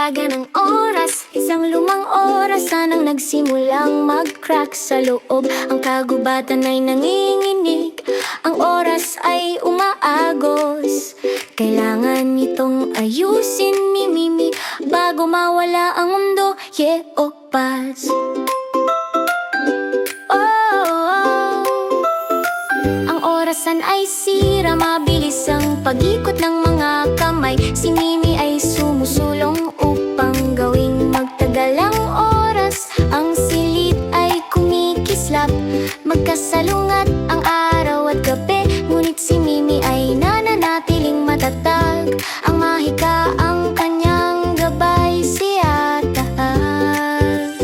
halaga ng oras. Isang lumang orasan ang nagsimulang mag-crack sa loob. Ang kagubatan ay nanginginig, ang oras ay umaagos. Kailangan itong ayusin, mimimi, bago mawala ang mundo. Yeah, opas. Ang orasan ay sira, mabilis ang pag-ikot ng mga kamay. Si Mimi ay sumusulong upang gawing magtagal ang oras. Ang silid ay kumikislap, magkasalungat ang araw at gabi. Ngunit si Mimi ay nananatiling matatag. Ang mahika ang kanyang gabay, siya taas.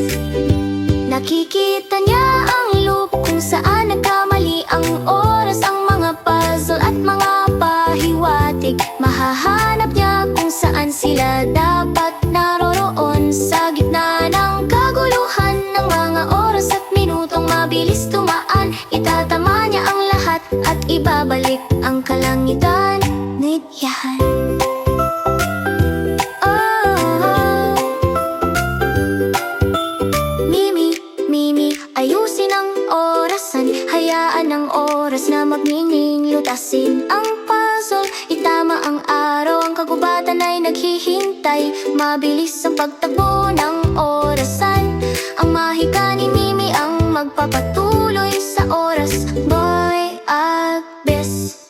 Nakikita niya ang loop kung saan nagkamali ang oras. Ang mga puzzle at mga pahiwatig, mahahanap niya kung saan sila dapat naroroon. Sa gitna ng kaguluhan ng mga oras at minutong mabilis tumaan, itatama niya ang lahat at ibabalik ang kalangitan. Nityahan. Mimi, ayusin ang orasan. Hayaan ang oras na magnining, lutasin ang puzzle. Itama ang araw, ang kagubatan ay naghihintay. Mabilis ang pagtakbo ng orasan. Ang mahika ni Mimi ang magpapatuloy sa oras. Boy at Bes,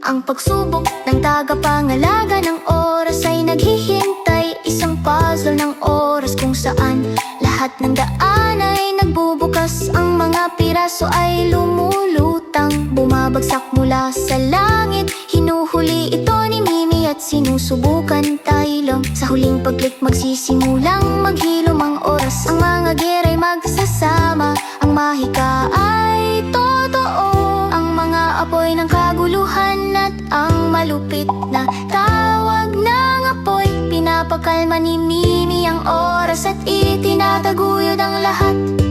ang pagsubok ng tagapangalaga ng oras ay naghihintay. Isang puzzle ng oras kung saan lahat ng daan ay nagbubukas. Ang mga piraso ay lumulutang, bumabagsak mula sa langit. Hinuhuli ito ni Mimi at sinusubukan tailong. Sa huling pag-click magsisimulang maghilom ang oras. Ang mga gear ay magsasama, ang mahika ay totoo. Ang mga apoy ng kaguluhan at ang malupit na tawag ng apoy, pinapakalma ni Mimi ang oras at itinataguyod ang lahat.